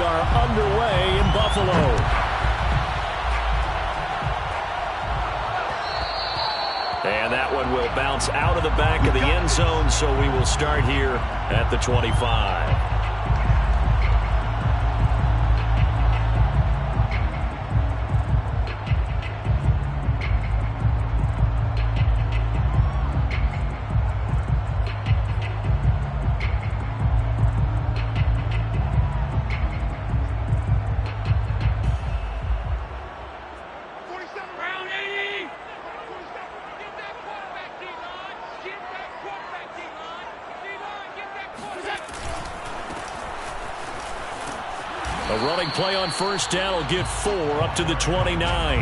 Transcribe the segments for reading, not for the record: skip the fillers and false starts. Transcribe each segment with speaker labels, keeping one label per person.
Speaker 1: are underway in Buffalo. And that one will bounce out of the back of the end zone, so we will start here at the 25. A running play on first down will get 4 up to the 29.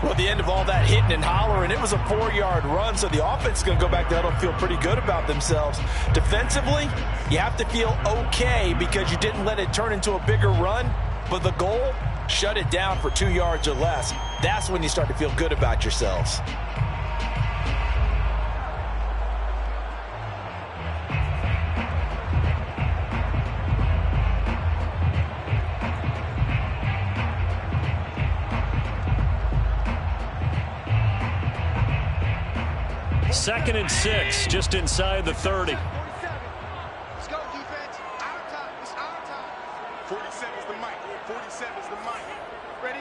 Speaker 2: Well, at the end of all that hitting and hollering, it was a 4-yard run, so the offense is going to go back there and feel pretty good about themselves. Defensively, you have to feel okay because you didn't let it turn into a bigger run, but the goal, shut it down for 2 yards or less. That's when you start to feel good about yourselves.
Speaker 1: Second and 6, just inside the 30.
Speaker 3: Let's go, defense. Our time. It's our time. 47 is the mic. 47 is the mic. Ready?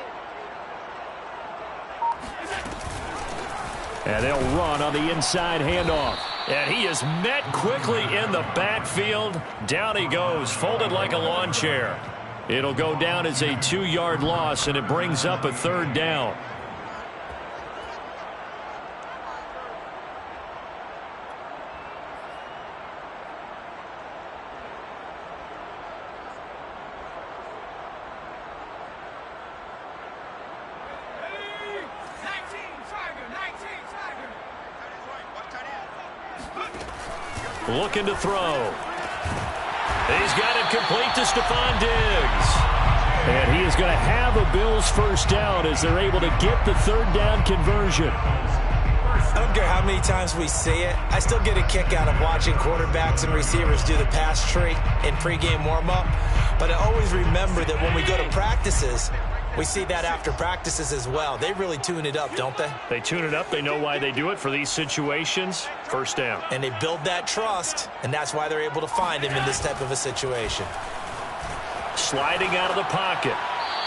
Speaker 1: And they'll run on the inside handoff. And he is met quickly in the backfield. Down he goes, folded like a lawn chair. It'll go down as a 2-yard loss, and it brings up a 3rd down. Looking to throw. He's got it complete to Stephon Diggs. And he is going to have a Bills first down as they're able to get the 3rd down conversion.
Speaker 2: I don't care how many times we see it. I still get a kick out of watching quarterbacks and receivers do the pass tree in pregame warm-up. But I always remember that when we go to practices, we see that after practices as well. They really tune it up, don't they?
Speaker 1: They tune it up. They know why they do it for these situations. First down.
Speaker 2: And they build that trust, and that's why they're able to find him in this type of a situation.
Speaker 1: Sliding out of the pocket.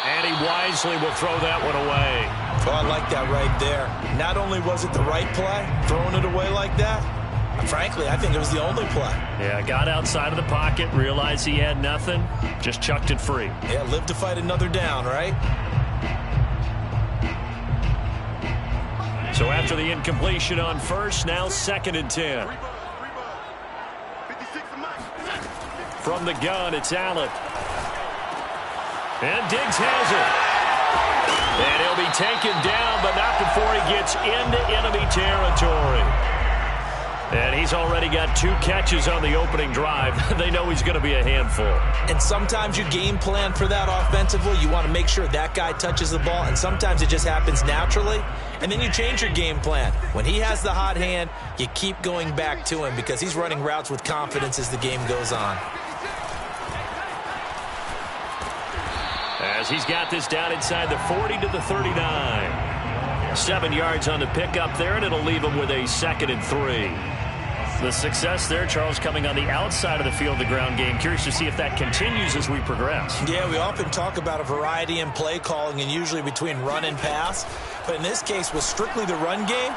Speaker 1: And he wisely will throw that one away.
Speaker 2: Oh, I like that right there. Not only was it the right play, throwing it away like that, frankly, I think it was the only play.
Speaker 1: Yeah, got outside of the pocket, realized he had nothing, just chucked it free.
Speaker 2: Yeah, live to fight another down, right?
Speaker 1: So after the incompletion on first, now 2nd and 10. From the gun, it's Allen. And Diggs has it. And he'll be taken down, but not before he gets into enemy territory. And he's already got 2 catches on the opening drive. They know he's going to be a handful.
Speaker 2: And sometimes you game plan for that offensively. You want to make sure that guy touches the ball, and sometimes it just happens naturally. And then you change your game plan. When he has the hot hand, you keep going back to him because he's running routes with confidence as the game goes on.
Speaker 1: As he's got this down inside the 40 to the 39. 7 yards on the pickup there, and it'll leave him with a 2nd and 3. The success there, Charles, coming on the outside of the field, the ground game. Curious to see if that continues as we progress.
Speaker 2: Yeah, we often talk about a variety in play calling and usually between run and pass. But in this case, with strictly the run game,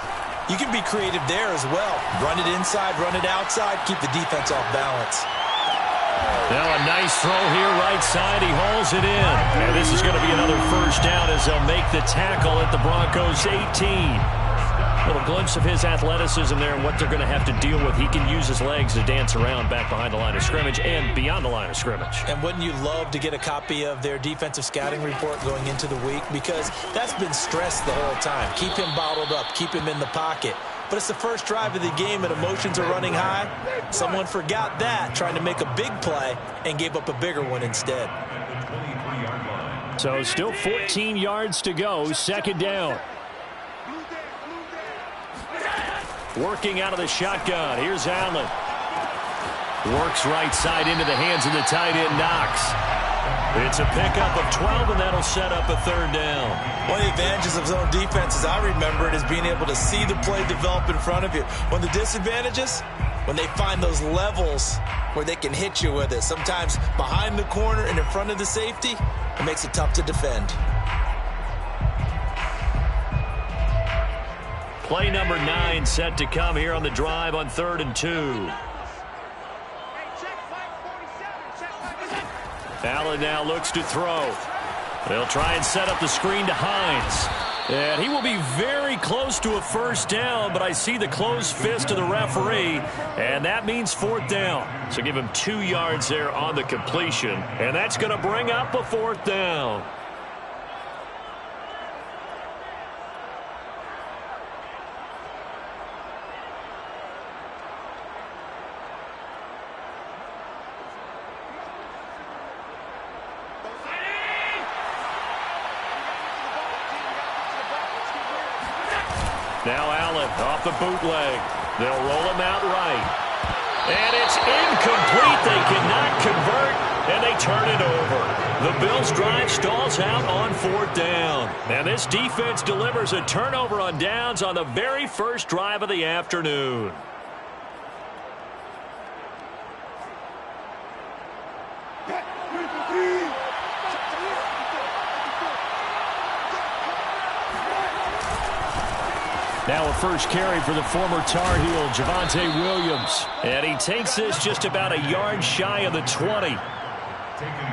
Speaker 2: you can be creative there as well. Run it inside, run it outside, keep the defense off balance.
Speaker 1: Now a nice throw here right side. He hauls it in. And this is going to be another first down as they'll make the tackle at the Broncos 18. Little glimpse of his athleticism there and what they're going to have to deal with. He can use his legs to dance around back behind the line of scrimmage and beyond the line of scrimmage.
Speaker 2: And wouldn't you love to get a copy of their defensive scouting report going into the week? Because that's been stressed the whole time. Keep him bottled up. Keep him in the pocket. But it's the first drive of the game and emotions are running high. Someone forgot that, trying to make a big play, and gave up a bigger one instead.
Speaker 1: So still 14 yards to go. 2nd down. Working out of the shotgun. Here's Allen. Works right side into the hands of the tight end, Knox. It's a pickup of 12, and that'll set up a third down.
Speaker 2: One of the advantages of zone defense, as I remember it, is being able to see the play develop in front of you. One of the disadvantages, when they find those levels where they can hit you with it, sometimes behind the corner and in front of the safety, it makes it tough to defend.
Speaker 1: Play number 9 set to come here on the drive on 3rd and 2. Allen now looks to throw. They'll try and set up the screen to Hines. And he will be very close to a first down, but I see the closed fist of the referee, and that means 4th down. So give him 2 yards there on the completion, and that's going to bring up a 4th down. Now Allen off the bootleg. They'll roll him out right. And it's incomplete. They cannot convert, and they turn it over. The Bills' drive stalls out on 4th down. And this defense delivers a turnover on downs on the very first drive of the afternoon. Now a first carry for the former Tar Heel, Javonte Williams. And he takes this just about a yard shy of the 20.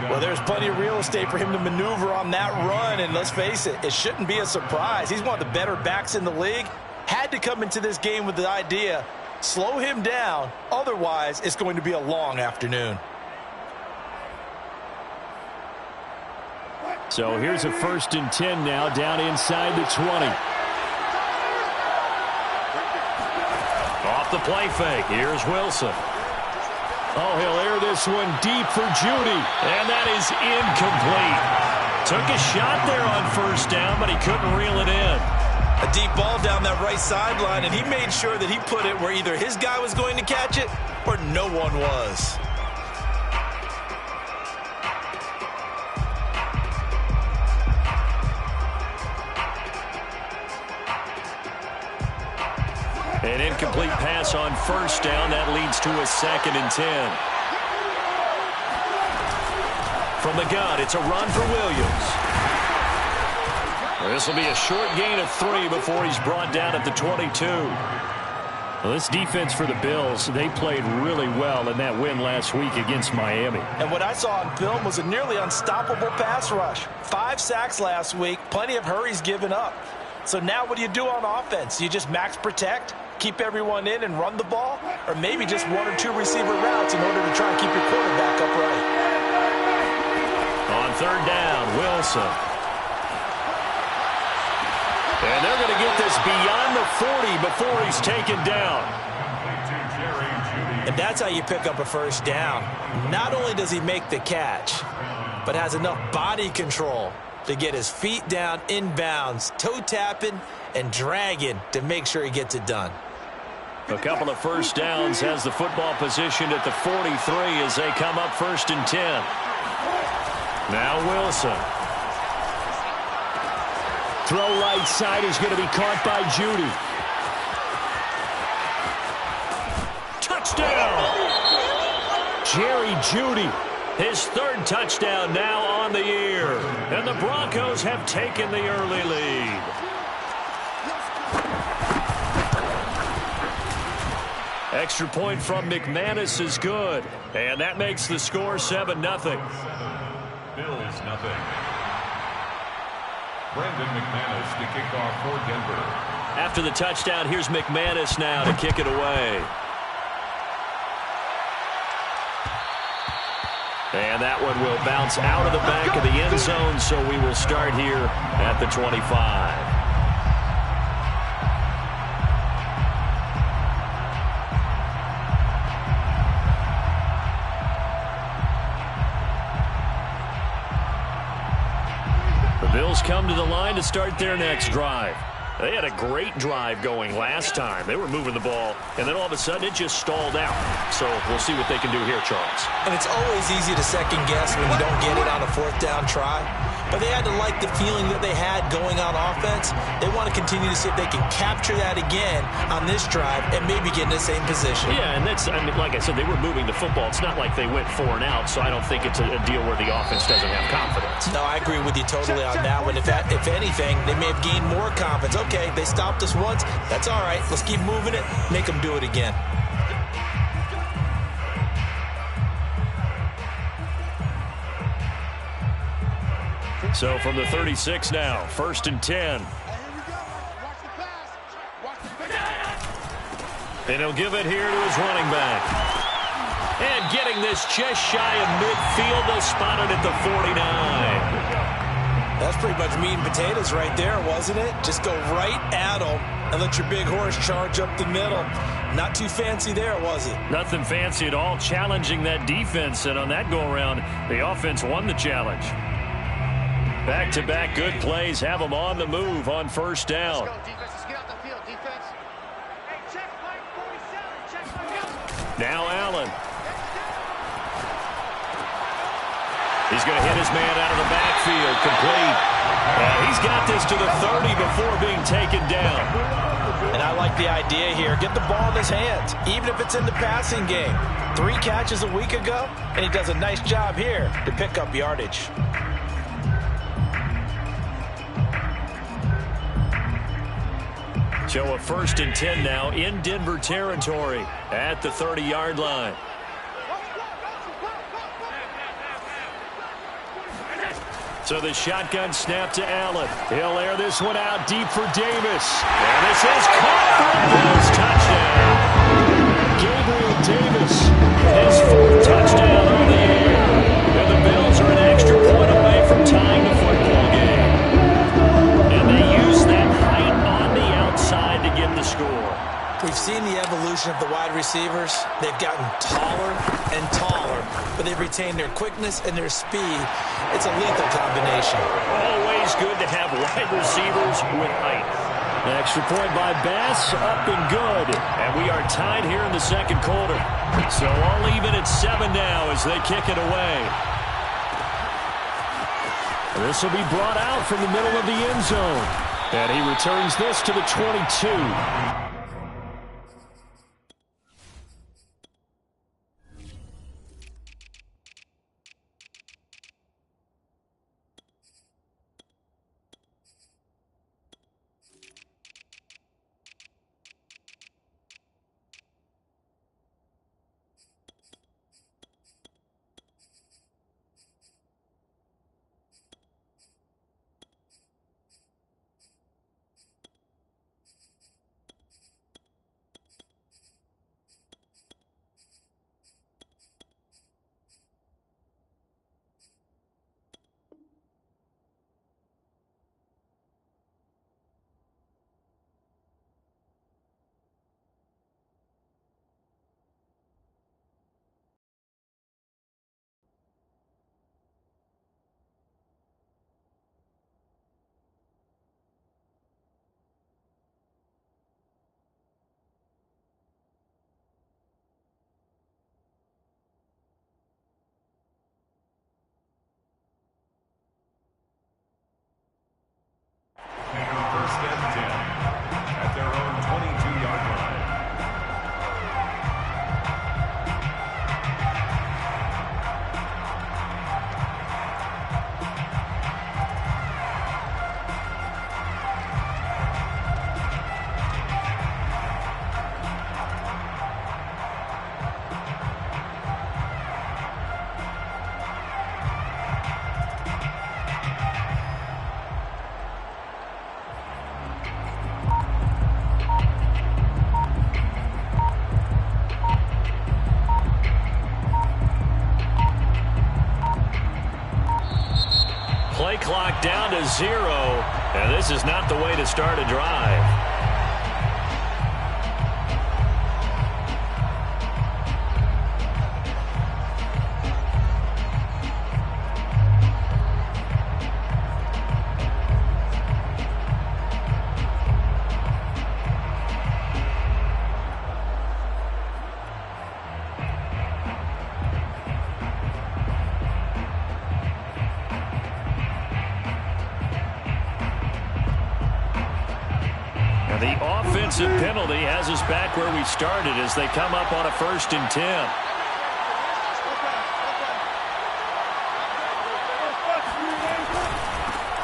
Speaker 2: Well, there's plenty of real estate for him to maneuver on that run, and let's face it, it shouldn't be a surprise. He's one of the better backs in the league. Had to come into this game with the idea, slow him down, otherwise it's going to be a long afternoon.
Speaker 1: So here's a 1st and 10 now down inside the 20. Off the play fake. Here's Wilson. Oh, he'll air this one deep for Judy. And that is incomplete. Took a shot there on 1st down, but he couldn't reel it in.
Speaker 2: A deep ball down that right sideline, and he made sure that he put it where either his guy was going to catch it or no one was.
Speaker 1: An incomplete pass on 1st down. That leads to a 2nd and 10. From the gun, it's a run for Williams. This will be a short gain of 3 before he's brought down at the 22. Well, this defense for the Bills, they played really well in that win last week against Miami.
Speaker 2: And what I saw on film was a nearly unstoppable pass rush. 5 sacks last week, plenty of hurries given up. So now what do you do on offense? You just max protect, keep everyone in and run the ball, or maybe just 1 or 2 receiver routes in order to try and keep your quarterback upright.
Speaker 1: On 3rd down, Wilson. And they're going to get this beyond the 40 before he's taken down.
Speaker 2: And that's how you pick up a 1st down. Not only does he make the catch, but has enough body control to get his feet down inbounds, toe tapping and dragging to make sure he gets it done.
Speaker 1: A couple of 1st downs, has the football positioned at the 43 as they come up 1st and 10. Now Wilson. Throw right side is going to be caught by Judy. Touchdown! Jerry Judy. His 3rd touchdown now on the year. And the Broncos have taken the early lead. Extra point from McManus is good. And that makes the score 7-0.
Speaker 4: Bills nothing. Brandon McManus to kick off for Denver.
Speaker 1: After the touchdown, here's McManus now to kick it away. And that one will bounce out of the back of the end zone, so we will start here at the 25. The Bills come to the line to start their next drive. They had a great drive going last time. They were moving the ball, and then all of a sudden it just stalled out. So we'll see what they can do here, Charles.
Speaker 2: And it's always easy to second guess when you don't get it on a fourth down try. But they had to like the feeling that they had going on offense. They want to continue to see if they can capture that again on this drive and maybe get in the same position.
Speaker 1: Yeah, and that's, I mean, like I said, they were moving the football. It's not like they went 4 and out, so I don't think it's a deal where the offense doesn't have confidence.
Speaker 2: No, I agree with you totally on that one. If anything, they may have gained more confidence. Okay, they stopped us once. That's all right. Let's keep moving it. Make them do it again.
Speaker 1: So from the 36 now, 1st and 10. And he'll give it here to his running back. And getting this just shy of midfield, they'll spot it at the 49.
Speaker 2: That's pretty much meat and potatoes right there, wasn't it? Just go right at them and let your big horse charge up the middle. Not too fancy there, was it?
Speaker 1: Nothing fancy at all, challenging that defense. And on that go-around, the offense won the challenge. Back-to-back good plays have them on the move on 1st down.
Speaker 3: Let's go, defense. Let's get out the field, defense. Hey, check play 47. Check play.
Speaker 1: Now Allen. He's going to hit his man out of the backfield, complete. He's got this to the 30 before being taken down.
Speaker 2: And I like the idea here. Get the ball in his hands, even if it's in the passing game. 3 catches a week ago, and he does a nice job here to pick up yardage.
Speaker 1: So a 1st and 10 now in Denver territory at the 30-yard line. So the shotgun snap to Allen. He'll air this one out deep for Davis. And this is caught for a Bills touchdown. Gabriel Davis, his 4th touchdown on the air. And the Bills are an extra point away from tying the football game. And they use that height on the outside to get the score.
Speaker 2: We've seen the evolution of the wide receivers. They've gotten taller and taller, but they've retained their quickness and their speed. It's a lethal combination.
Speaker 1: Always good to have wide receivers with height. An extra point by Bass, up and good. And we are tied here in the 2nd quarter. So all even at 7 now as they kick it away. This will be brought out from the middle of the end zone. And he returns this to the 22. Play clock down to 0, and this is not the way to start a drive. The offensive penalty has us back where we started as they come up on a 1st and 10.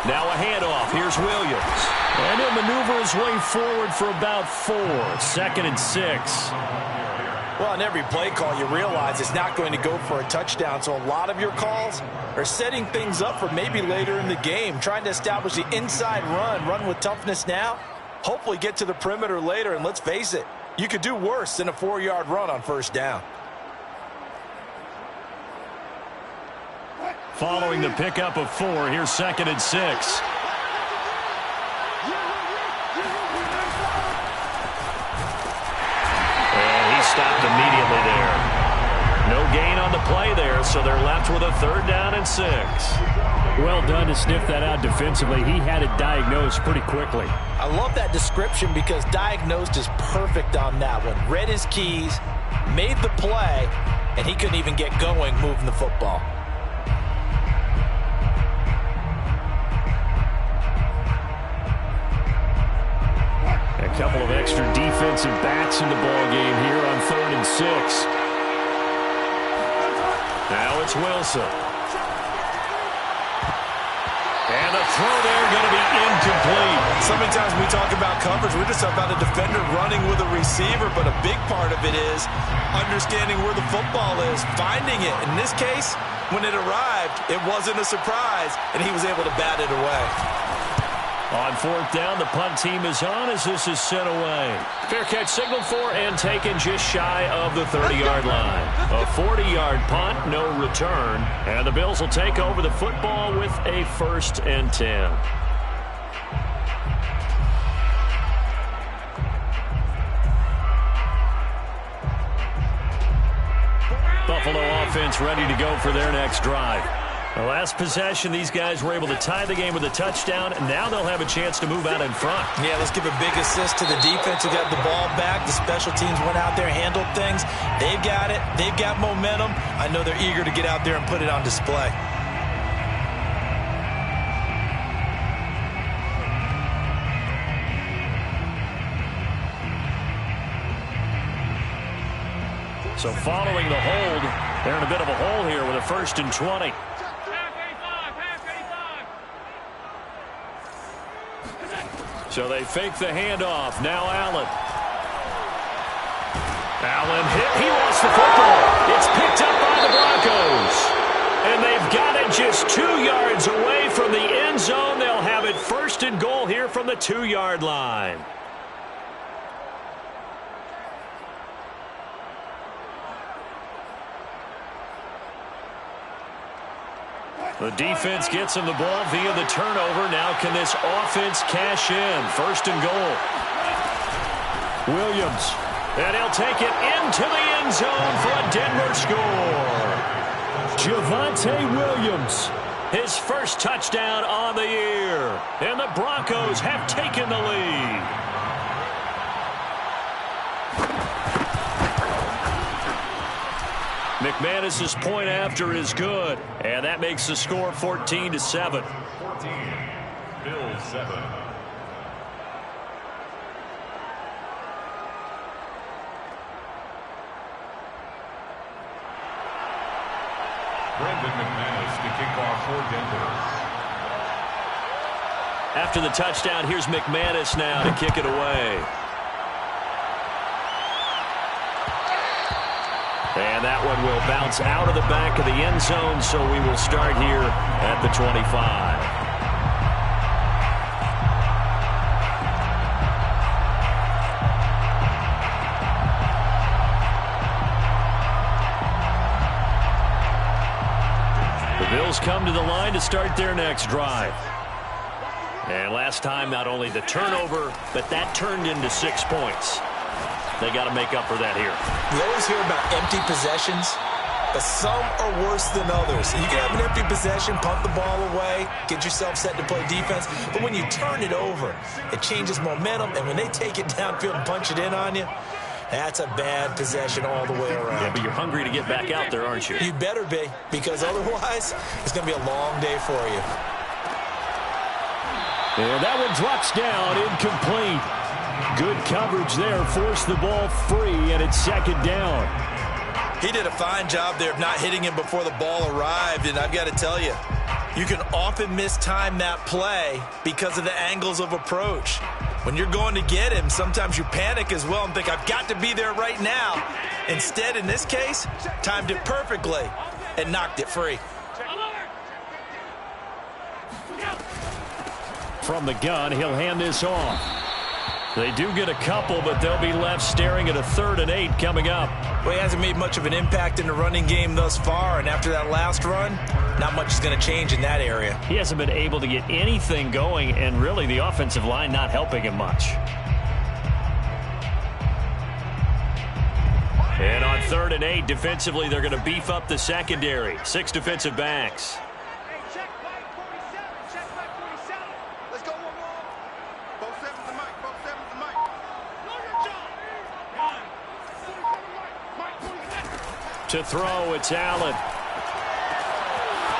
Speaker 1: Now a handoff. Here's Williams. And he'll maneuver his way forward for about 4. 2nd and 6.
Speaker 2: Well, on every play call, you realize it's not going to go for a touchdown. So a lot of your calls are setting things up for maybe later in the game, trying to establish the inside run with toughness now, hopefully get to the perimeter later. And let's face it, you could do worse than a 4-yard run on 1st down.
Speaker 1: Following the pickup of 4, here's 2nd and 6. Stopped immediately there. No gain on the play there, so they're left with a 3rd down and 6.
Speaker 5: Well done to sniff that out defensively. He had it diagnosed pretty quickly.
Speaker 2: I love that description because diagnosed is perfect on that one. Read his keys, made the play, and he couldn't even get going moving the football.
Speaker 1: A couple of extra defensive backs in the ball game here on 3rd and 6. Now it's Wilson. And the throw there going to be incomplete.
Speaker 2: So many times when we talk about coverage, we're just about a defender running with a receiver, but a big part of it is understanding where the football is, finding it. In this case, when it arrived, it wasn't a surprise, and he was able to bat it away.
Speaker 1: On 4th down, the punt team is on as this is sent away. Fair catch signaled for and taken just shy of the 30-yard line. A 40-yard punt, no return. And the Bills will take over the football with a 1st and 10. Buffalo offense ready to go for their next drive. The last possession, these guys were able to tie the game with a touchdown, and now they'll have a chance to move out in front.
Speaker 2: Yeah, let's give a big assist to the defense who got the ball back. The special teams went out there, handled things. They've got it. They've got momentum. I know they're eager to get out there and put it on display.
Speaker 1: So following the hold, they're in a bit of a hole here with a 1st and 20. So they fake the handoff. Now Allen. Allen hit. He lost the football. It's picked up by the Broncos. And they've got it just 2 yards away from the end zone. They'll have it 1st and goal here from the 2-yard line. The defense gets him the ball via the turnover. Now can this offense cash in? 1st and goal. Williams. And he'll take it into the end zone for a Denver score. Javonte Williams. His first touchdown on the year. And the Broncos have taken the lead. McManus's point after is good, and that makes the score 14-7.
Speaker 4: 14, Bills 7. Brandon McManus to kick off for Denver.
Speaker 1: After the touchdown, here's McManus now to kick it away. And that one will bounce out of the back of the end zone, so we will start here at the 25. The Bills come to the line to start their next drive. And last time, not only the turnover, but that turned into 6 points. They got to make up for that here.
Speaker 2: We always hear about empty possessions, but some are worse than others. You can have an empty possession, punt the ball away, get yourself set to play defense, but when you turn it over, it changes momentum, and when they take it downfield and punch it in on you, that's a bad possession all the way around.
Speaker 1: Yeah, but you're hungry to get back out there, aren't you?
Speaker 2: You better be, because otherwise, it's going to be a long day for you.
Speaker 5: And that one drops down, incomplete. Good coverage there. Forced the ball free, and it's second down.
Speaker 2: He did a fine job there of not hitting him before the ball arrived, and I've got to tell you, you can often mistime that play because of the angles of approach. When you're going to get him, sometimes you panic as well and think, I've got to be there right now. Instead, in this case, timed it perfectly and knocked it free.
Speaker 5: From the gun, he'll hand this off. They do get a couple, but they'll be left staring at a 3rd and 8 coming up.
Speaker 2: Well, he hasn't made much of an impact in the running game thus far, and after that last run, not much is going to change in that area.
Speaker 5: He hasn't been able to get anything going, and really the offensive line not helping him much. And on 3rd and 8, defensively, they're going to beef up the secondary. 6 defensive backs. To throw, it's Allen.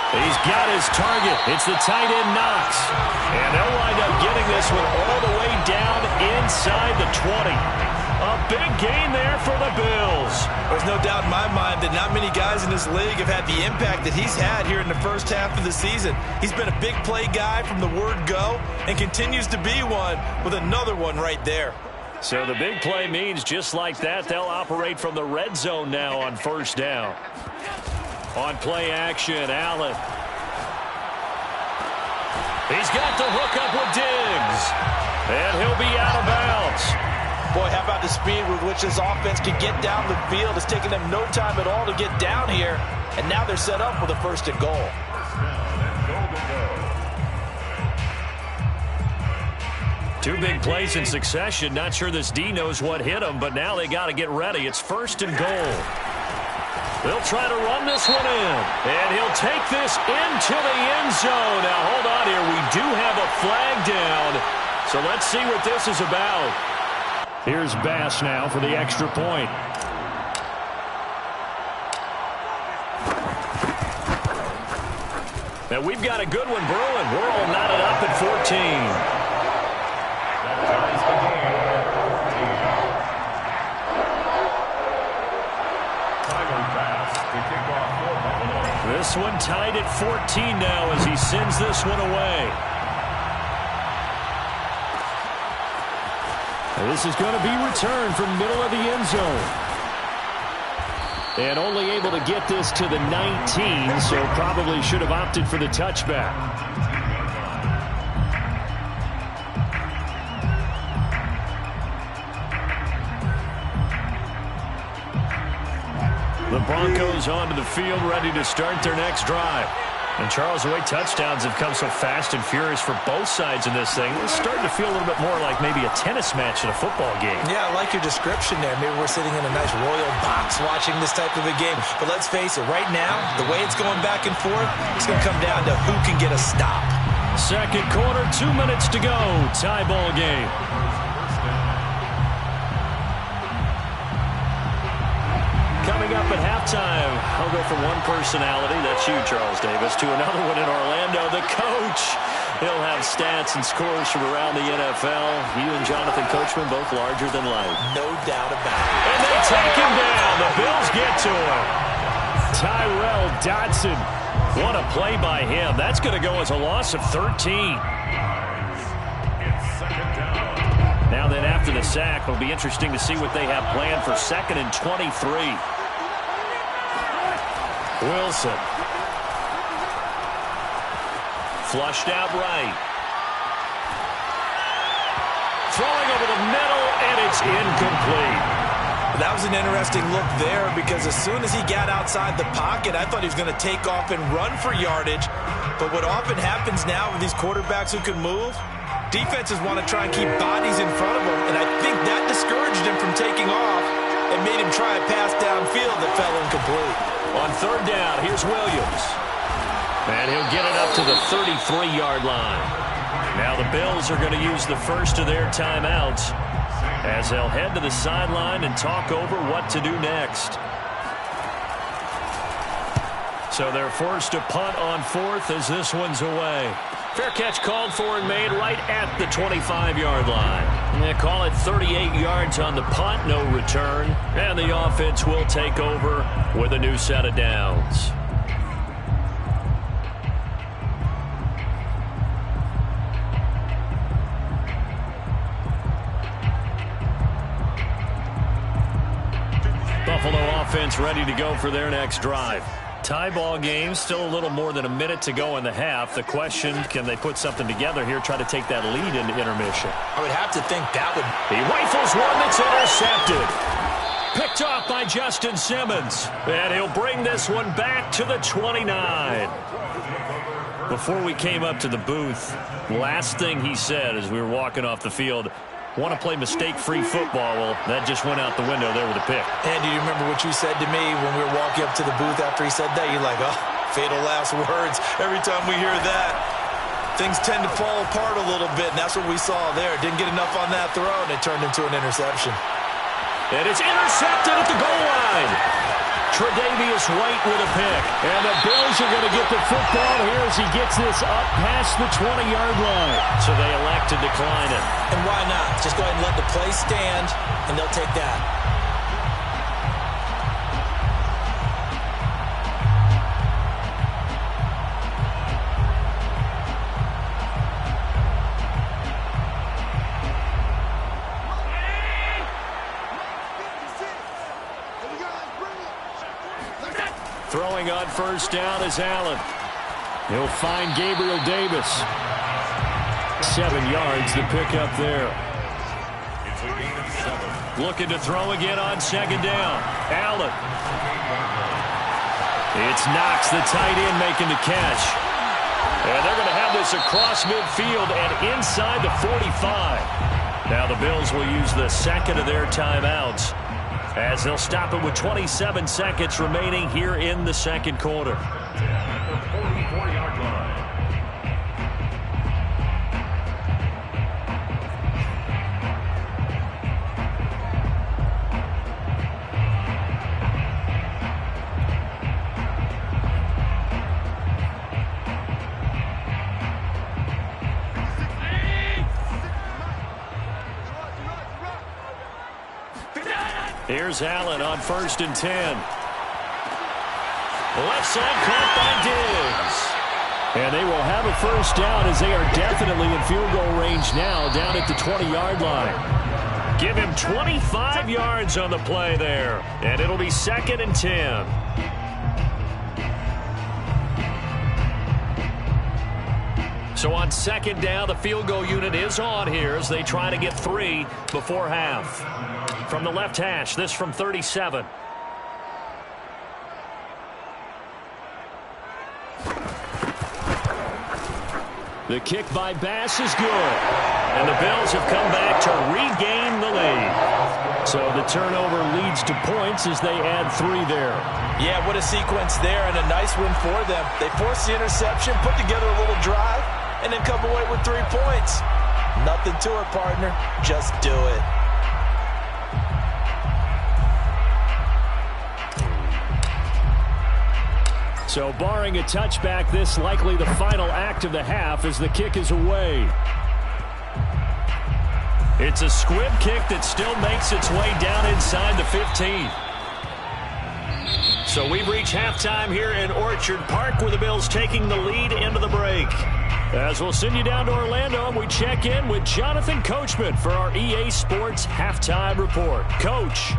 Speaker 5: He's got his target. It's the tight end Knox. And they'll wind up getting this one all the way down inside the 20. A big gain there for the Bills.
Speaker 2: There's no doubt in my mind that not many guys in this league have had the impact that he's had here in the first half of the season. He's been a big play guy from the word go and continues to be one with another one right there.
Speaker 5: So the big play means just like that, they'll operate from the red zone now on 1st down. On play action, Allen. He's got the hook up with Diggs. And he'll be out of bounds.
Speaker 2: Boy, how about the speed with which this offense can get down the field? It's taken them no time at all to get down here. And now they're set up with a 1st and goal.
Speaker 5: Two big plays in succession. Not sure this D knows what hit him, but now they got to get ready. It's 1st and goal. They'll try to run this one in, and he'll take this into the end zone. Now, hold on here. We do have a flag down, so let's see what this is about. Here's Bass now for the extra point. Now, we've got a good one brewing. We're all knotted up at 14. This one tied at 14 now as he sends this one away. And this is going to be returned from middle of the end zone. And only able to get this to the 19, so probably should have opted for the touchback. The Broncos onto the field, ready to start their next drive. And Charles, the way touchdowns have come so fast and furious for both sides in this thing, it's starting to feel a little bit more like maybe a tennis match in a football game.
Speaker 2: Yeah, I like your description there. Maybe we're sitting in a nice royal box watching this type of a game. But let's face it, right now, the way it's going back and forth, it's going to come down to who can get a stop.
Speaker 5: Second quarter, 2 minutes to go. Tie ball game. Coming up at halftime, I'll go from one personality, that's you, Charles Davis, to another one in Orlando, the coach. He'll have stats and scores from around the NFL. You and Jonathan Coachman, both larger than life.
Speaker 2: No doubt about it.
Speaker 5: And they take him down. The Bills get to him. Tyrell Dodson. What a play by him. That's going to go as a loss of 13. Now then, after the sack, it'll be interesting to see what they have planned for 2nd and 23. Wilson. Flushed out right. Throwing over the middle, and it's incomplete.
Speaker 2: That was an interesting look there because as soon as he got outside the pocket, I thought he was going to take off and run for yardage. But what often happens now with these quarterbacks who can move, defenses want to try and keep bodies in front of them, and I think that discouraged him from taking off and made him try a pass downfield that fell incomplete.
Speaker 5: On 3rd down, here's Williams. And he'll get it up to the 33-yard line. Now the Bills are going to use the first of their timeouts as they'll head to the sideline and talk over what to do next. So they're forced to punt on fourth as this one's away. Fair catch called for and made right at the 25-yard line. They call it 38 yards on the punt, no return. And the offense will take over with a new set of downs. Buffalo offense ready to go for their next drive. Tie ball game, still a little more than a minute to go in the half. The question, can they put something together here, try to take that lead into intermission?
Speaker 2: I would have to think that would...
Speaker 5: He rifles one that's intercepted. Picked off by Justin Simmons. And he'll bring this one back to the 29. Before we came up to the booth, last thing he said as we were walking off the field, want to play mistake-free football. Well, that just went out the window there with a pick.
Speaker 2: And do you remember what you said to me when we were walking up to the booth after he said that? You're like, oh, fatal last words. Every time we hear that, things tend to fall apart a little bit, and that's what we saw there. Didn't get enough on that throw, and it turned into an interception.
Speaker 5: And it's intercepted at the goal line. Tre'Davious White with a pick. And the Bills are going to get the football here as he gets this up past the 20-yard line. So they elect to decline it.
Speaker 2: And why not? Just go ahead and let the play stand, and they'll take that.
Speaker 5: Throwing on first down is Allen. He'll find Gabriel Davis. 7 yards to pick up there. Looking to throw again on second down. Allen. It's Knox, the tight end, making the catch. And they're going to have this across midfield and inside the 45. Now the Bills will use the second of their timeouts, as they'll stop it with 27 seconds remaining here in the second quarter. Here's Allen on 1st and 10. Left side caught by Diggs. And they will have a first down as they are definitely in field goal range now, down at the 20-yard line. Give him 25 yards on the play there. And it'll be 2nd and 10. So on second down, the field goal unit is on here as they try to get 3 before half. From the left hash, this from 37. The kick by Bass is good. And the Bills have come back to regain the lead. So the turnover leads to points as they add 3 there.
Speaker 2: Yeah, what a sequence there, and a nice win for them. They forced the interception, put together a little drive, and then come away with 3 points. Nothing to it, partner. Just do it.
Speaker 5: So barring a touchback, this likely the final act of the half as the kick is away. It's a squib kick that still makes its way down inside the 15. So we've reached halftime here in Orchard Park with the Bills taking the lead into the break. As we'll send you down to Orlando, and we check in with Jonathan Coachman for our EA Sports Halftime Report. Coach.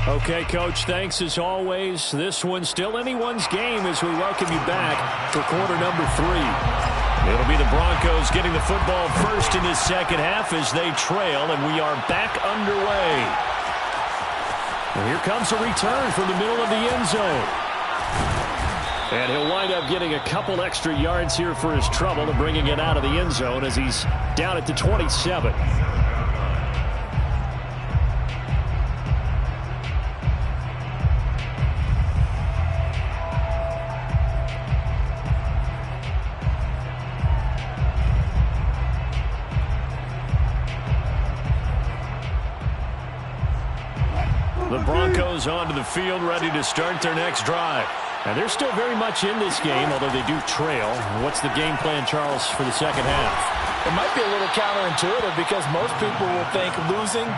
Speaker 5: Okay, Coach, thanks as always. This one's still anyone's game as we welcome you back for quarter number 3. It'll be the Broncos getting the football first in this second half as they trail, and we are back underway. And here comes a return from the middle of the end zone. And he'll wind up getting a couple extra yards here for his trouble to bringing it out of the end zone as he's down at the 27.
Speaker 1: Broncos onto the field, ready to start their next drive. And they're still very much in this game, although they do trail. What's the game plan, Charles, for the second half?
Speaker 2: It might be a little counterintuitive because most people will think losing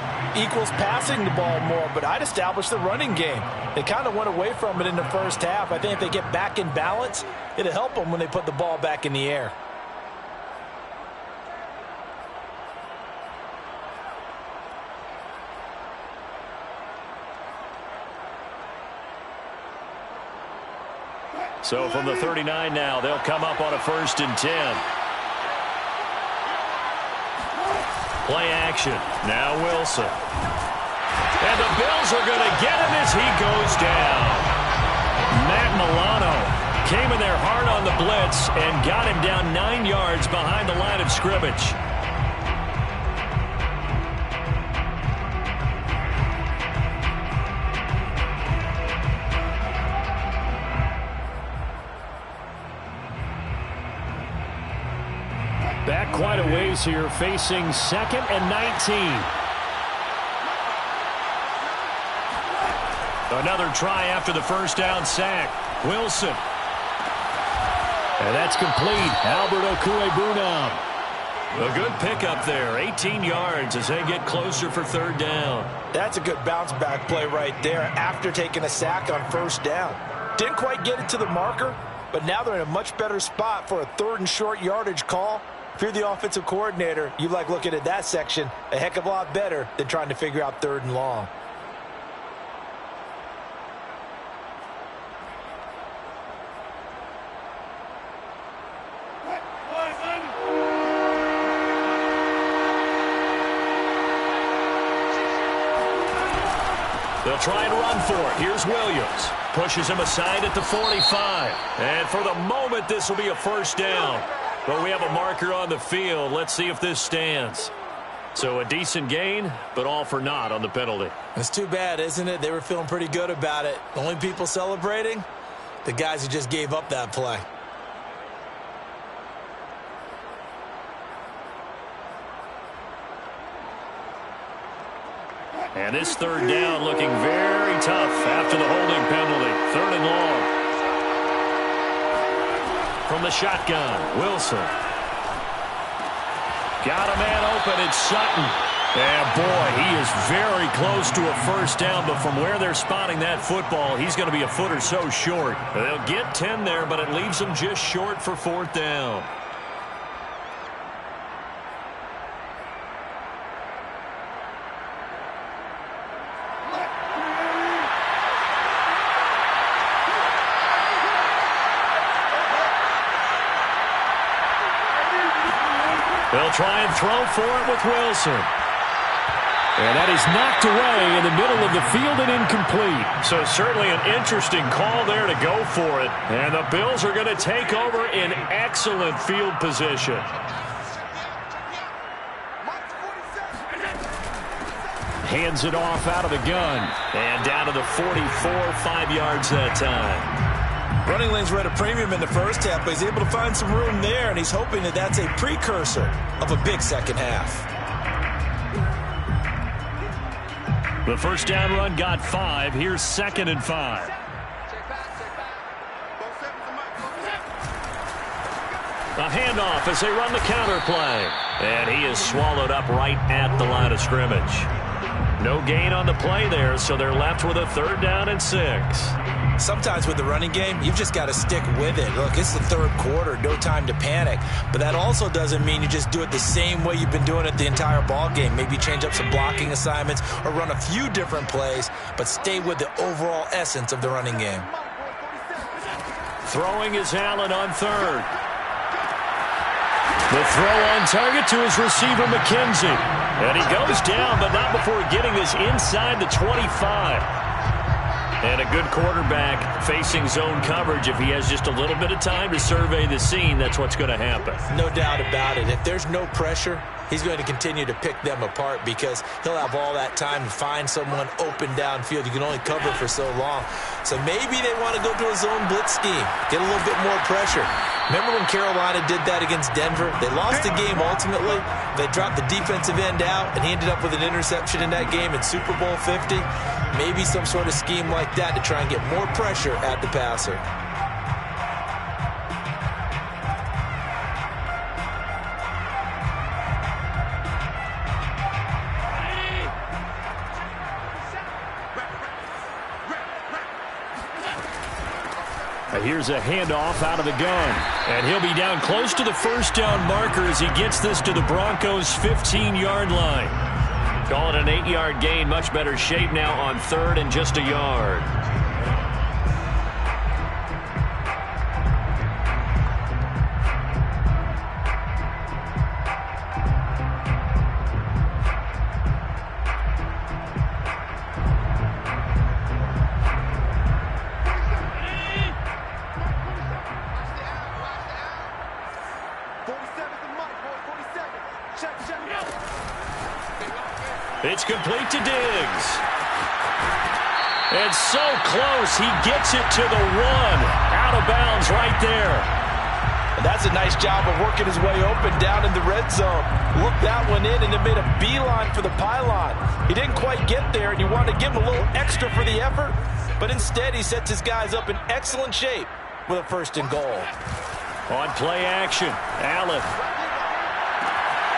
Speaker 2: equals passing the ball more, but I'd establish the running game. They kind of went away from it in the first half. I think if they get back in balance, it'll help them when they put the ball back in the air.
Speaker 1: So from the 39 now, they'll come up on a 1st and 10. Play action. Now Wilson. And the Bills are going to get him as he goes down. Matt Milano came in there hard on the blitz and got him down 9 yards behind the line of scrimmage. Back quite a ways here, facing 2nd and 19. Another try after the first down sack. Wilson. And that's complete. Albert Okwuegbunam. A good pickup there. 18 yards as they get closer for 3rd down.
Speaker 2: That's a good bounce back play right there after taking a sack on 1st down. Didn't quite get it to the marker, but now they're in a much better spot for a 3rd and short yardage call. If you're the offensive coordinator, you like looking at that section a heck of a lot better than trying to figure out 3rd and long.
Speaker 1: They'll try and run for it. Here's Williams. Pushes him aside at the 45. And for the moment, this will be a 1st down. But we have a marker on the field. Let's see if this stands. So a decent gain, but all for naught on the penalty.
Speaker 2: It's too bad, isn't it? They were feeling pretty good about it. The only people celebrating, the guys who just gave up that play.
Speaker 1: And this 3rd down looking very tough after the holding penalty. 3rd and long. From the shotgun, Wilson. Got a man open, it's Sutton. And boy, he is very close to a 1st down, but from where they're spotting that football, he's going to be a foot or so short. They'll get 10 there, but it leaves them just short for 4th down. They'll try and throw for it with Wilson. And that is knocked away in the middle of the field and incomplete. So certainly an interesting call there to go for it. And the Bills are going to take over in excellent field position. Hands it off out of the gun. And down to the 44, 5 yards that time.
Speaker 2: Running lanes were at a premium in the first half, but he's able to find some room there, and he's hoping that that's a precursor of a big second half.
Speaker 1: The 1st down run got 5. Here's 2nd and 5. A handoff as they run the counter play. And he is swallowed up right at the line of scrimmage. No gain on the play there, so they're left with a 3rd down and 6.
Speaker 2: Sometimes with the running game, you've just got to stick with it. Look, it's the 3rd quarter, no time to panic. But that also doesn't mean you just do it the same way you've been doing it the entire ball game. Maybe change up some blocking assignments or run a few different plays, but stay with the overall essence of the running game.
Speaker 1: Throwing is Allen on 3rd. The throw on target to his receiver, McKenzie. And he goes down, but not before getting this inside the 25. And a good quarterback facing zone coverage. If he has just a little bit of time to survey the scene, that's what's going to happen.
Speaker 2: No doubt about it. If there's no pressure, he's going to continue to pick them apart because he'll have all that time to find someone open downfield. You can only cover for so long. So maybe they want to go to a zone blitz scheme, get a little bit more pressure. Remember when Carolina did that against Denver? They lost the game ultimately. They dropped the defensive end out, and he ended up with an interception in that game in Super Bowl 50. Maybe some sort of scheme like that to try and get more pressure at the passer.
Speaker 1: Here's a handoff out of the gun. And he'll be down close to the first down marker as he gets this to the Broncos' 15-yard line. Call it an 8-yard gain. Much better shape now on third and just a yard. It's complete to Diggs. And so close, he gets it to the one. Out of bounds right there.
Speaker 2: And that's a nice job of working his way open down in the red zone. Looked that one in and it made a beeline for the pylon. He didn't quite get there, and you wanted to give him a little extra for the effort. But instead, he sets his guys up in excellent shape with a first and goal.
Speaker 1: On play action, Allen.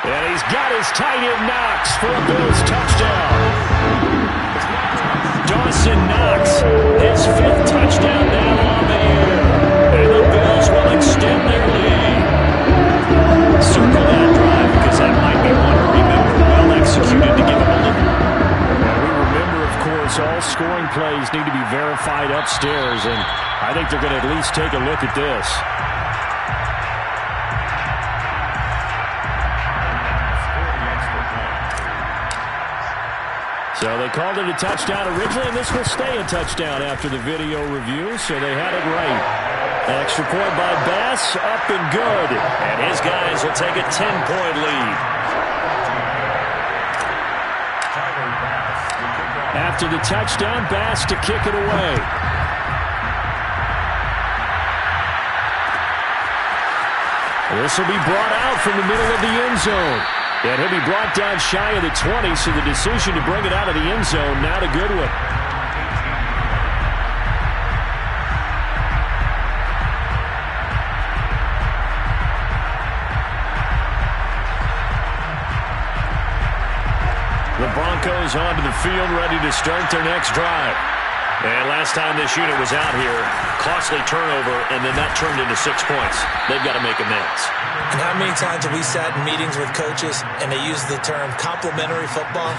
Speaker 1: And he's got his tight end Knox for a Bills touchdown. Dawson Knox, his 5th touchdown now on the year. And the Bills will extend their lead. Circle that drive because that might be one to remember. Well executed to give him a look. Now we remember, of course, all scoring plays need to be verified upstairs, and I think they're going to at least take a look at this. So they called it a touchdown originally, and this will stay a touchdown after the video review, so they had it right. Extra point by Bass, up and good. And his guys will take a 10-point lead. After the touchdown, Bass to kick it away. This will be brought out from the middle of the end zone. And he'll be brought down shy of the 20, so the decision to bring it out of the end zone, not a good one. The Broncos onto the field, ready to start their next drive. And last time this unit was out here, costly turnover, and then that turned into 6 points. They've got to make amends.
Speaker 2: And how many times have we sat in meetings with coaches and they use the term complementary football?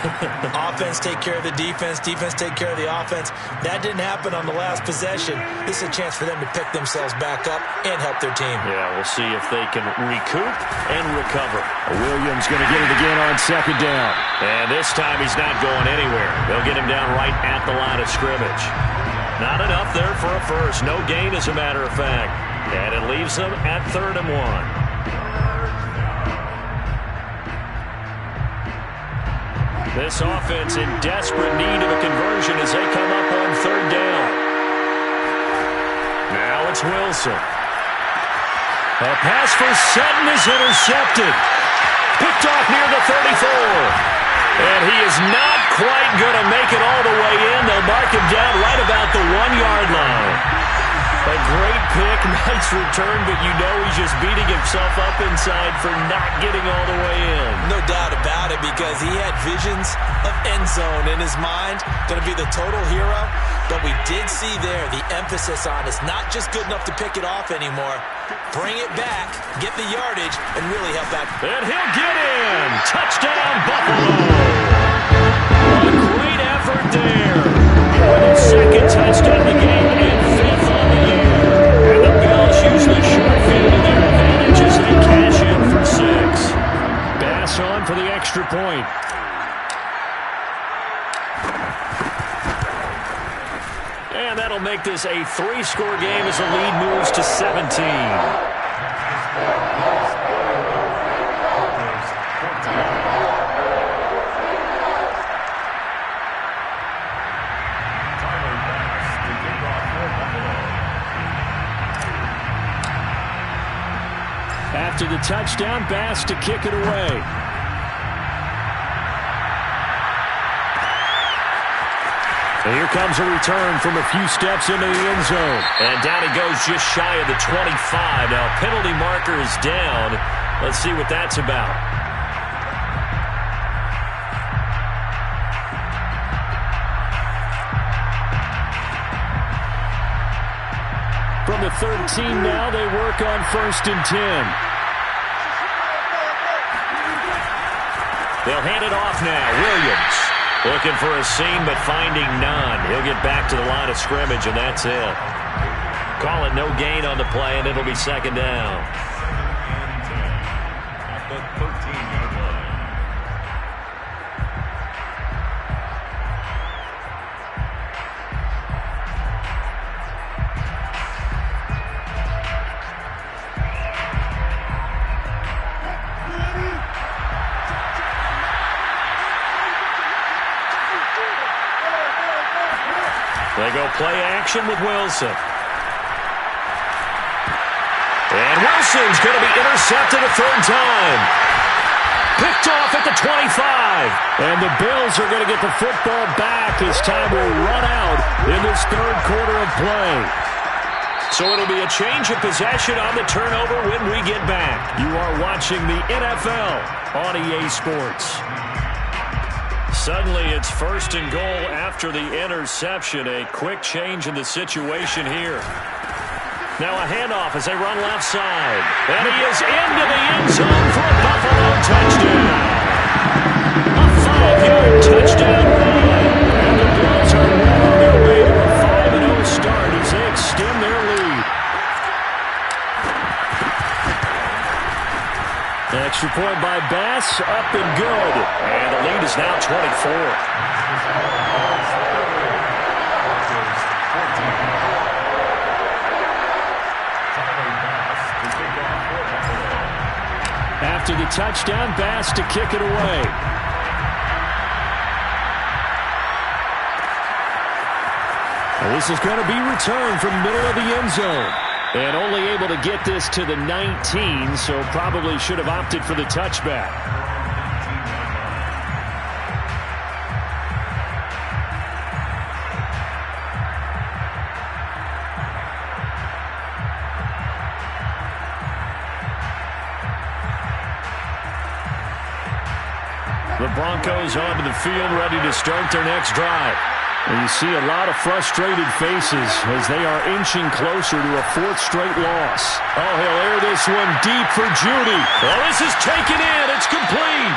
Speaker 2: Offense take care of the defense, defense take care of the offense. That didn't happen on the last possession. This is a chance for them to pick themselves back up and help their team.
Speaker 1: Yeah, we'll see if they can recoup and recover. Williams going to get it again on second down. And this time he's not going anywhere. They'll get him down right at the line of scrimmage. Not enough there for a first. No gain, as a matter of fact. And it leaves them at 3rd and 1. This offense in desperate need of a conversion as they come up on 3rd down. Now it's Wilson. A pass for Sutton is intercepted. Picked off near the 34. And he is not quite going to make it all the way in. They'll mark him down right about the 1-yard line. A great pick, nice return, but you know he's just beating himself up inside for not getting all the way in.
Speaker 2: No doubt about it, because he had visions of end zone in his mind. Going to be the total hero. But we did see there the emphasis on it's not just good enough to pick it off anymore. Bring it back, get the yardage, and really help out.
Speaker 1: And he'll get in. Touchdown, Buffalo. A great effort there. With his 2nd touchdown of the game and 5th on the year. And the Bills use the short field to their advantage as they cash in for 6. Bass on for the extra point. And that'll make this a 3-score game as the lead moves to 17. After the touchdown, Bass to kick it away. And here comes a return from a few steps into the end zone. And down he goes just shy of the 25. Now, penalty marker is down. Let's see what that's about. From the 13 now, they work on 1st and 10. They'll hand it off now. Williams looking for a seam, but finding none. He'll get back to the line of scrimmage, and that's it. Call it no gain on the play, and it'll be 2nd down.
Speaker 4: At the 13-yard line.
Speaker 1: They go play action with Wilson. And Wilson's going to be intercepted a 3rd time. Picked off at the 25. And the Bills are going to get the football back as time will run out in this 3rd quarter of play. So it'll be a change of possession on the turnover when we get back. You are watching the NFL on EA Sports. Suddenly, it's 1st and goal after the interception. A quick change in the situation here. Now a handoff as they run left side. And he is into the end zone for a Buffalo touchdown. A 5-yard touchdown run. And the Bills are well on their way to a 5-0 start as they extend their lead. Extra point by Bass, up and good. And the lead is now 24. After the touchdown, Bass to kick it away. Well, this is going to be returned from the middle of the end zone. And only able to get this to the 19, so probably should have opted for the touchback. The Broncos onto the field, ready to start their next drive. And you see a lot of frustrated faces as they are inching closer to a 4th straight loss. Oh, he'll air this one deep for Judy. Well, this is taken in. It's complete.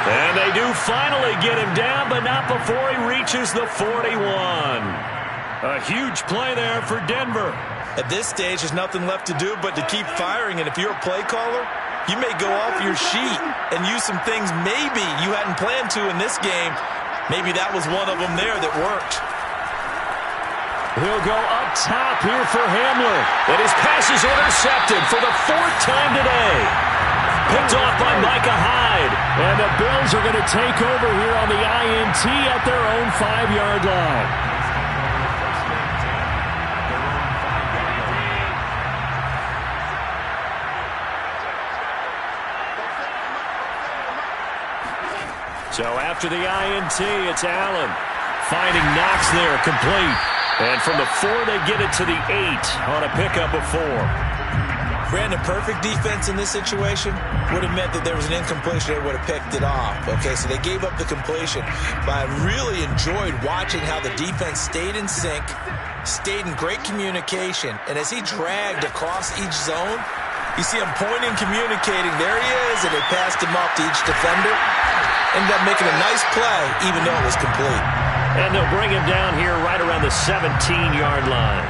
Speaker 1: And they do finally get him down, but not before he reaches the 41. A huge play there for Denver.
Speaker 2: At this stage, there's nothing left to do but to keep firing. And if you're a play caller, you may go off your sheet and use some things maybe you hadn't planned to in this game. Maybe that was one of them there that worked.
Speaker 1: He'll go up top here for Hamler. And his pass is intercepted for the 4th time today. Picked off by Micah Hyde. And the Bills are going to take over here on the INT at their own 5-yard line. So after the INT, it's Allen. Finding Knox there, complete. And from the 4, they get it to the 8 on a pickup of 4.
Speaker 2: Brandon, perfect defense in this situation would have meant that there was an incompletion. They would have picked it off. Okay, so they gave up the completion. But I really enjoyed watching how the defense stayed in sync, stayed in great communication. And as he dragged across each zone, you see him pointing, communicating. There he is, and they passed him off to each defender. Ended up making a nice play, even though it was complete.
Speaker 1: And they'll bring him down here right around the 17-yard line.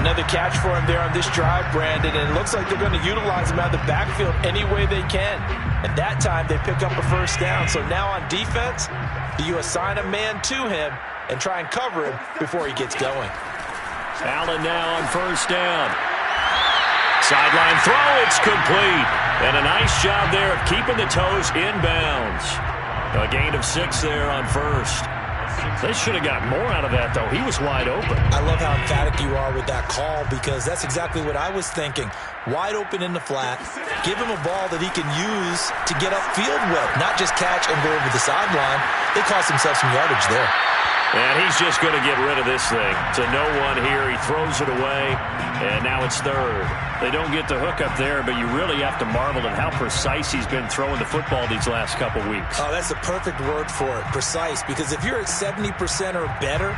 Speaker 2: Another catch for him there on this drive, Brandon, and it looks like they're going to utilize him out of the backfield any way they can. And that time, they pick up a 1st down. So now on defense, do you assign a man to him, and try and cover him before he gets going.
Speaker 5: Allen now on first down. Sideline throw, it's complete. And a nice job there of keeping the toes inbounds. A gain of 6 there on first. They should have got more out of that, though. He was wide open.
Speaker 2: I love how emphatic you are with that call, because that's exactly what I was thinking. Wide open in the flat. Give him a ball that he can use to get upfield with, not just catch and go over the sideline. They cost themselves some yardage there.
Speaker 5: And he's just going to get rid of this thing. To no one here. He throws it away, and now it's third. They don't get the hook up there, but you really have to marvel at how precise he's been throwing the football these last couple weeks.
Speaker 2: Oh, that's the perfect word for it, precise, because if you're at 70% or better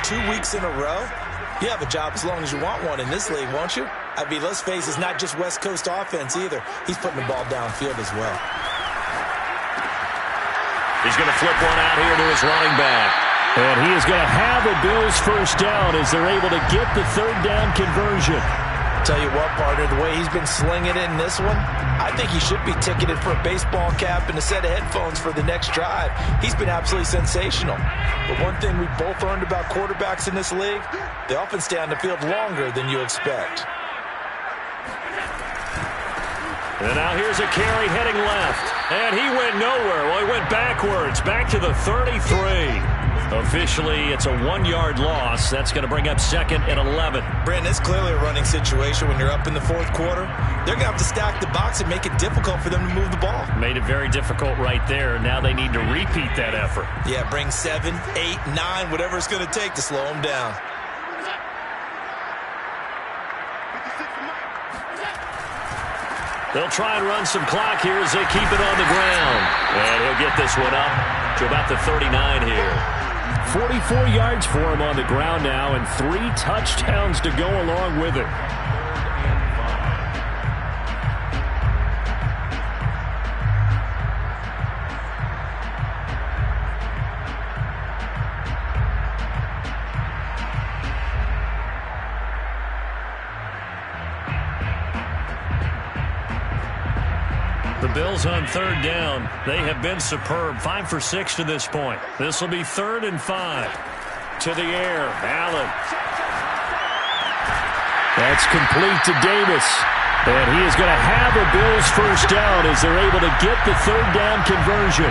Speaker 2: 2 weeks in a row, you have a job as long as you want one in this league, won't you? I mean, let's face it, it's not just West Coast offense either. He's putting the ball downfield as well.
Speaker 5: He's going to flip one out here to his running back. And he is going to have a Bills first down as they're able to get the third down conversion.
Speaker 2: Tell you what, partner, the way he's been slinging it in this one, I think he should be ticketed for a baseball cap and a set of headphones for the next drive. He's been absolutely sensational. But one thing we both learned about quarterbacks in this league, they often stay on the field longer than you expect.
Speaker 5: And now here's a carry heading left. And he went nowhere. Well, he went backwards, back to the 33. Officially, it's a 1-yard loss. That's going to bring up second and 11.
Speaker 2: Brandon, it's clearly a running situation when you're up in the fourth quarter. They're going to have to stack the box and make it difficult for them to move the ball.
Speaker 5: Made it very difficult right there. Now they need to repeat that effort.
Speaker 2: Yeah, bring 7, 8, 9, whatever it's going to take to slow them down.
Speaker 5: They'll try and run some clock here as they keep it on the ground. And he'll get this one up to about the 39 here. 44 yards for him on the ground now, and 3 touchdowns to go along with it. The Bills on third down. They have been superb. 5 for 6 to this point. This will be 3rd and 5. To the air. Allen. That's complete to Davis. And he is going to have a Bills first down as they're able to get the third down conversion.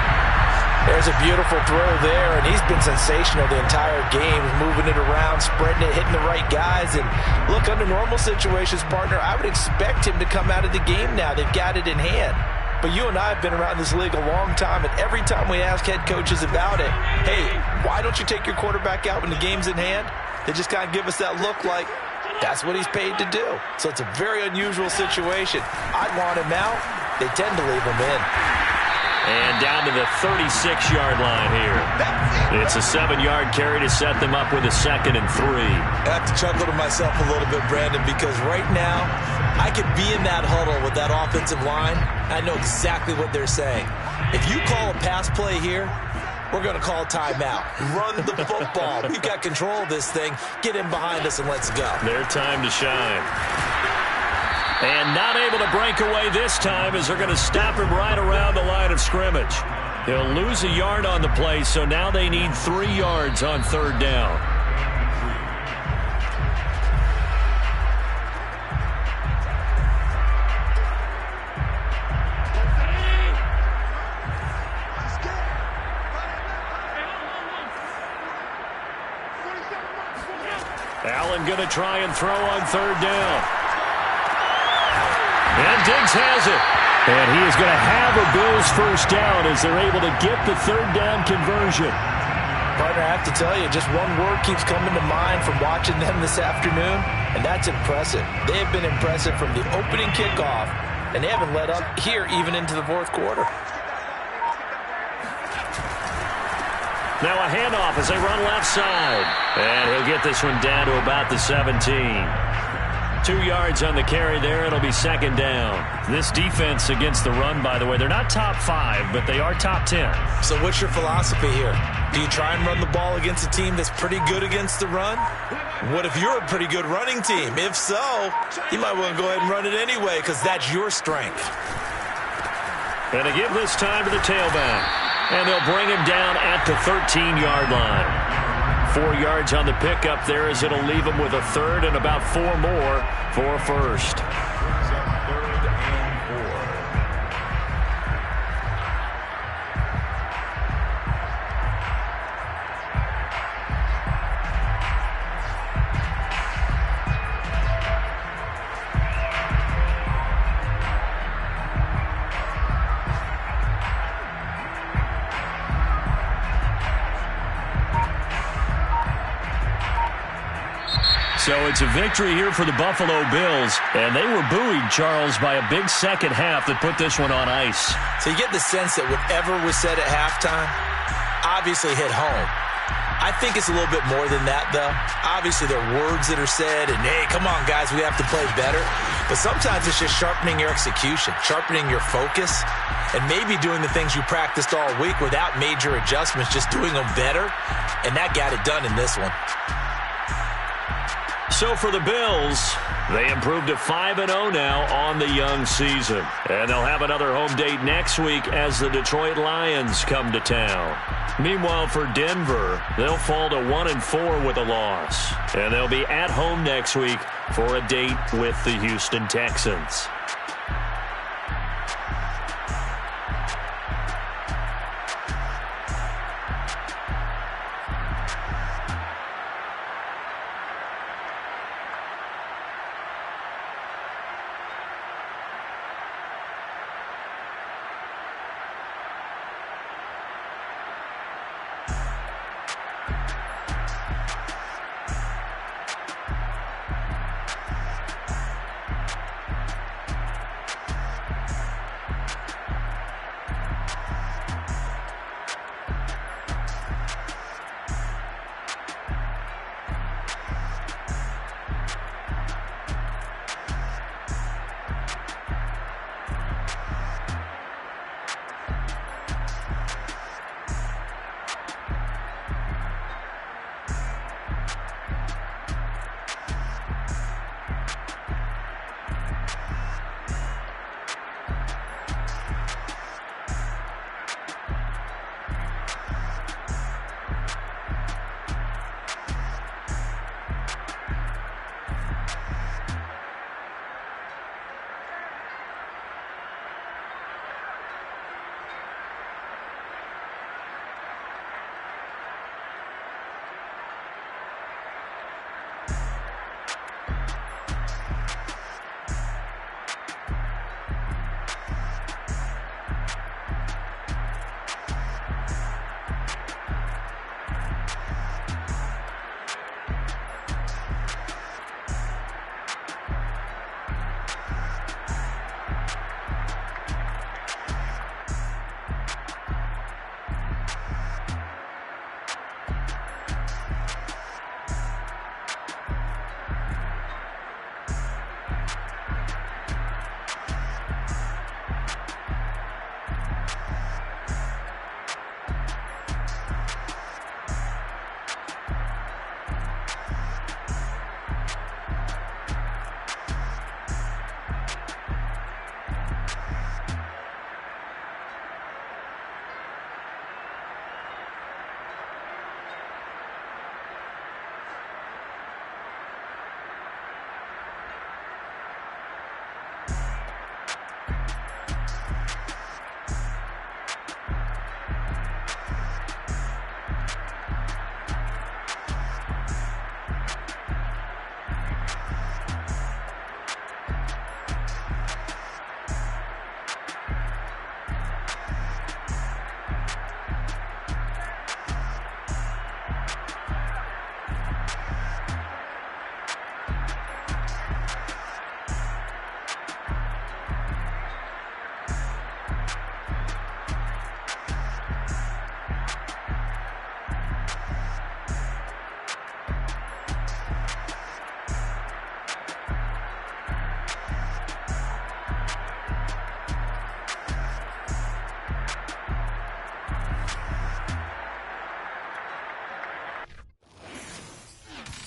Speaker 2: There's a beautiful throw there, and he's been sensational the entire game, moving it around, spreading it, hitting the right guys. And look, under normal situations, partner, I would expect him to come out of the game now. They've got it in hand. But you and I have been around this league a long time, and every time we ask head coaches about it, hey, why don't you take your quarterback out when the game's in hand? They just kind of give us that look like that's what he's paid to do. So it's a very unusual situation. I'd want him out. They tend to leave him in.
Speaker 5: And down to the 36-yard line here. It's a 7-yard carry to set them up with a 2nd and 3.
Speaker 2: I have to chuckle to myself a little bit, Brandon, because right now I could be in that huddle with that offensive line. I know exactly what they're saying. If you call a pass play here, we're going to call timeout. Run the football. We've got control of this thing. Get in behind us and let's go.
Speaker 5: Their time to shine. And not able to break away this time as they're going to stop him right around the line of scrimmage. He'll lose a yard on the play, so now they need 3 yards on third down. Allen going to try and throw on third down. And Diggs has it. And he is going to have a Bills first down as they're able to get the third down conversion.
Speaker 2: Partner, I have to tell you, just one word keeps coming to mind from watching them this afternoon, and that's impressive. They have been impressive from the opening kickoff, and they haven't let up here even into the fourth quarter.
Speaker 5: Now a handoff as they run left side. And he'll get this one down to about the 17. 2 yards on the carry there. It'll be 2nd down. This defense against the run, by the way, they're not top 5, but they are top 10.
Speaker 2: So what's your philosophy here? Do you try and run the ball against a team that's pretty good against the run? What if you're a pretty good running team? If so, you might want to go ahead and run it anyway because that's your strength.
Speaker 5: And to give this time to the tailback. And they'll bring him down at the 13-yard line.
Speaker 1: 4 yards on the pickup there, as it'll leave him with a third and about 4 more for a first. So it's a victory here for the Buffalo Bills, and they were buoyed, Charles, by a big second half that put this one on ice.
Speaker 2: So you get the sense that whatever was said at halftime obviously hit home. I think it's a little bit more than that, though. Obviously, there are words that are said, and, hey, come on, guys, we have to play better. But sometimes it's just sharpening your execution, sharpening your focus, and maybe doing the things you practiced all week without major adjustments, just doing them better, and that got it done in this one.
Speaker 1: So for the Bills, they improved to 5-0 now on the young season. And they'll have another home date next week as the Detroit Lions come to town. Meanwhile, for Denver, they'll fall to 1-4 with a loss. And they'll be at home next week for a date with the Houston Texans.